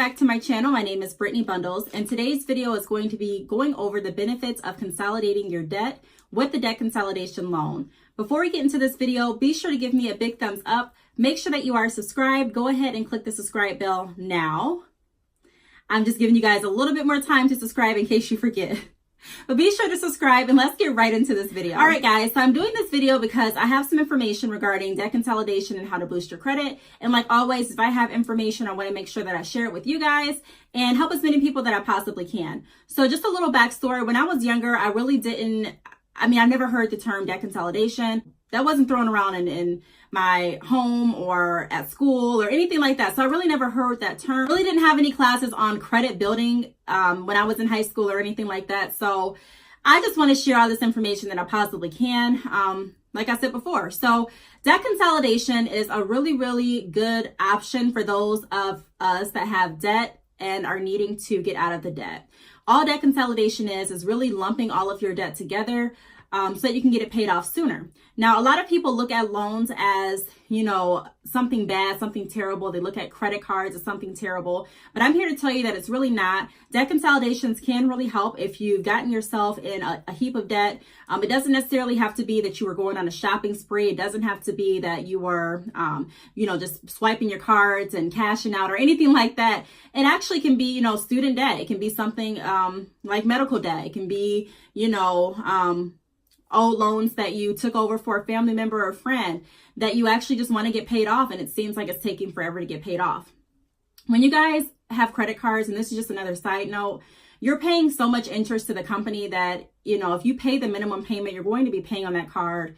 back to my channel. My name is Brittany Bundles, and today's video is going to be going over the benefits of consolidating your debt with the debt consolidation loan. Before we get into this video, be sure to give me a big thumbs up. Make sure that you are subscribed. Go ahead and click the subscribe bell now. I'm just giving you guys a little bit more time to subscribe in case you forget. But be sure to subscribe and let's get right into this video. All right, guys, so I'm doing this video because I have some information regarding debt consolidation and how to boost your credit. And like always, if I have information, I want to make sure that I share it with you guys and help as many people that I possibly can. So just a little backstory. When I was younger, I really didn't, I never heard the term debt consolidation. That wasn't thrown around in my home or at school or anything like that. So I really never heard that term. Really didn't have any classes on credit building when I was in high school or anything like that. So I just want to share all this information that I possibly can, like I said before. So debt consolidation is a really, really good option for those of us that have debt and are needing to get out of the debt. All debt consolidation is really lumping all of your debt together so that you can get it paid off sooner. Now, a lot of people look at loans as, something bad, something terrible. They look at credit cards as something terrible, but I'm here to tell you that it's really not. Debt consolidations can really help if you've gotten yourself in a heap of debt. It doesn't necessarily have to be that you were going on a shopping spree. It doesn't have to be that you were, just swiping your cards and cashing out or anything like that. It actually can be, student debt. It can be something like medical debt. It can be, old loans that you took over for a family member or a friend that you actually just want to get paid off and it seems like it's taking forever to get paid off. When you guys have credit cards, and this is just another side note, you're paying so much interest to the company that, if you pay the minimum payment, you're going to be paying on that card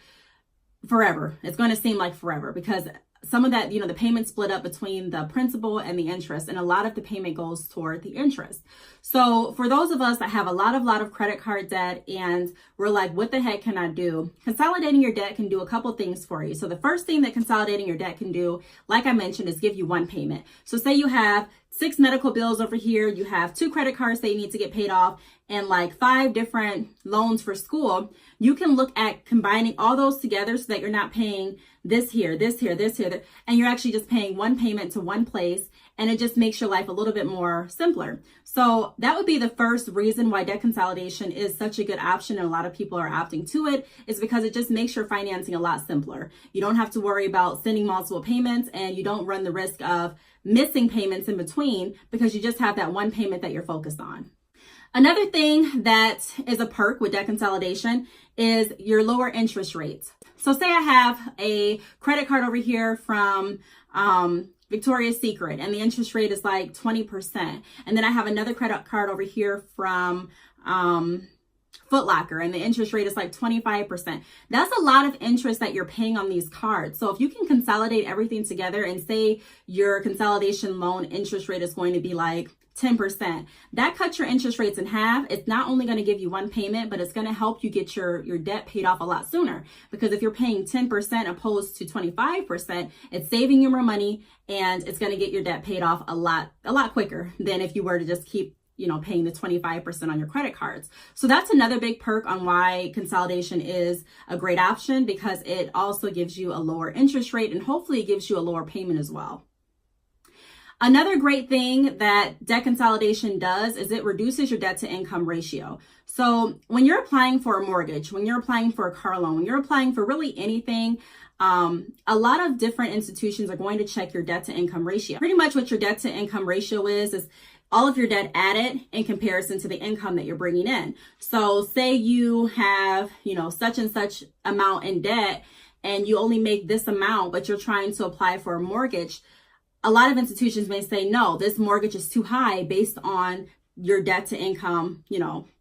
forever. It's going to seem like forever because some of that, the payment split up between the principal and the interest, and a lot of the payment goes toward the interest. So for those of us that have a lot of credit card debt and we're like, what the heck can I do? Consolidating your debt can do a couple things for you. So the first thing that consolidating your debt can do, like I mentioned, is give you one payment. So say you have 6 medical bills over here, you have 2 credit cards that you need to get paid off, and like 5 different loans for school. You can look at combining all those together so that you're not paying this here, this here, this here, and you're actually just paying one payment to one place, and it just makes your life a little bit more simpler. So that would be the first reason why debt consolidation is such a good option and a lot of people are opting to it, is because it just makes your financing a lot simpler. You don't have to worry about sending multiple payments, and you don't run the risk of missing payments in between because you just have that one payment that you're focused on. Another thing that is a perk with debt consolidation is your lower interest rates. So say I have a credit card over here from Victoria's Secret and the interest rate is like 20%. And then I have another credit card over here from Foot Locker and the interest rate is like 25%. That's a lot of interest that you're paying on these cards. So if you can consolidate everything together and say your consolidation loan interest rate is going to be like 10%, that cuts your interest rates in half. It's not only going to give you one payment, but it's going to help you get your debt paid off a lot sooner. Because if you're paying 10% opposed to 25%, it's saving you more money and it's going to get your debt paid off a lot quicker than if you were to just keep paying the 25% on your credit cards. So that's another big perk on why consolidation is a great option, because it also gives you a lower interest rate and hopefully it gives you a lower payment as well. Another great thing that debt consolidation does is it reduces your debt to income ratio. So when you're applying for a mortgage, when you're applying for a car loan, when you're applying for really anything, a lot of different institutions are going to check your debt to income ratio. Pretty much what your debt to income ratio is all of your debt added in comparison to the income that you're bringing in. So say you have, such and such amount in debt and you only make this amount, but you're trying to apply for a mortgage. A lot of institutions may say, no, this mortgage is too high based on your debt to income,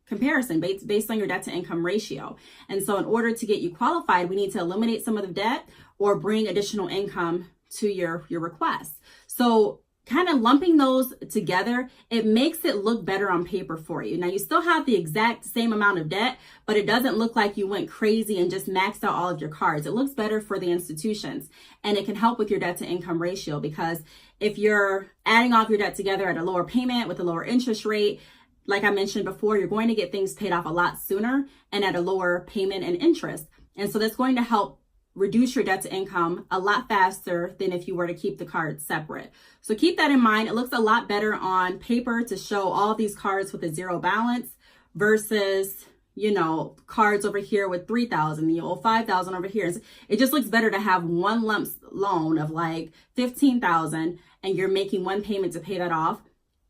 comparison, based on your debt to income ratio. And so in order to get you qualified, we need to eliminate some of the debt or bring additional income to your request. So kind of lumping those together, it makes it look better on paper for you. Now you still have the exact same amount of debt, but it doesn't look like you went crazy and just maxed out all of your cards. It looks better for the institutions, and it can help with your debt to income ratio, because if you're adding all of your debt together at a lower payment with a lower interest rate, like I mentioned before, you're going to get things paid off a lot sooner and at a lower payment and interest. And so that's going to help reduce your debt to income a lot faster than if you were to keep the cards separate. So keep that in mind. It looks a lot better on paper to show all these cards with a zero balance versus, you know, cards over here with 3,000, you know, 5,000 over here. It just looks better to have one lump loan of like 15,000 and you're making one payment to pay that off.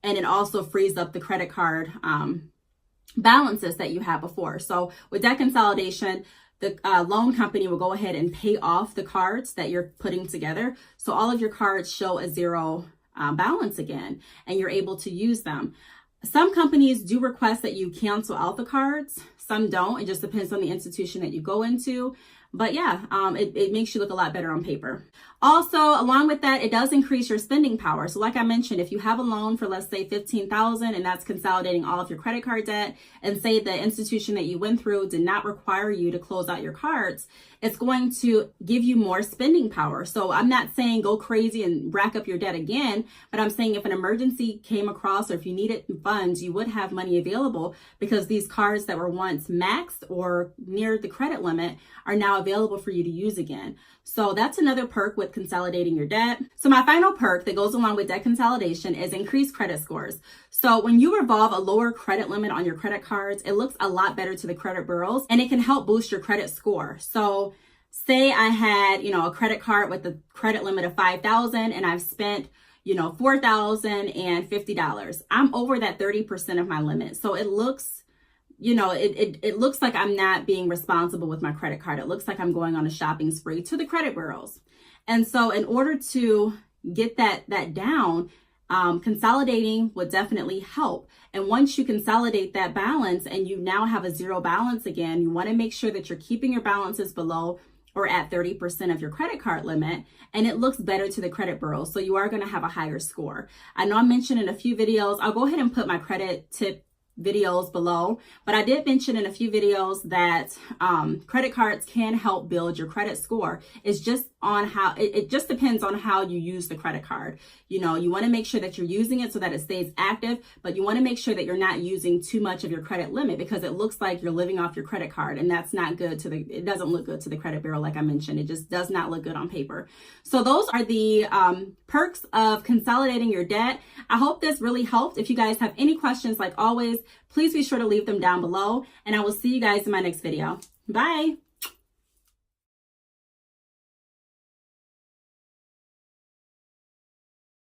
And it also frees up the credit card balances that you had before. So with debt consolidation, the loan company will go ahead and pay off the cards that you're putting together. So all of your cards show a zero balance again, and you're able to use them. Some companies do request that you cancel out the cards. Some don't. It just depends on the institution that you go into. But yeah, it makes you look a lot better on paper. Also, along with that, it does increase your spending power. So like I mentioned, if you have a loan for, let's say, $15,000 and that's consolidating all of your credit card debt, and say the institution that you went through did not require you to close out your cards, it's going to give you more spending power. So I'm not saying go crazy and rack up your debt again, but I'm saying if an emergency came across or if you needed funds, you would have money available because these cards that were once maxed or near the credit limit are now available for you to use again. So that's another perk with consolidating your debt. So my final perk that goes along with debt consolidation is increased credit scores. So when you revolve a lower credit limit on your credit cards, it looks a lot better to the credit bureaus and it can help boost your credit score. So say I had, you know, a credit card with a credit limit of $5,000 and I've spent, you know, $4,050. I'm over that 30% of my limit. So it looks, you know, it looks like I'm not being responsible with my credit card. It looks like I'm going on a shopping spree to the credit bureaus. And so in order to get that down, consolidating would definitely help. And once you consolidate that balance and you now have a zero balance again, you want to make sure that you're keeping your balances below or at 30% of your credit card limit, and it looks better to the credit bureau. So you are going to have a higher score. I know I mentioned in a few videos, I'll go ahead and put my credit tip videos below, but I did mention in a few videos that credit cards can help build your credit score. It's just on how it just depends on how you use the credit card. You know, you want to make sure that you're using it so that it stays active, but you want to make sure that you're not using too much of your credit limit because it looks like you're living off your credit card, and that's not good to it doesn't look good to the credit bureau. Like I mentioned, it just does not look good on paper. So those are the perks of consolidating your debt. I hope this really helped. If you guys have any questions, like always, please be sure to leave them down below, and I will see you guys in my next video. Bye.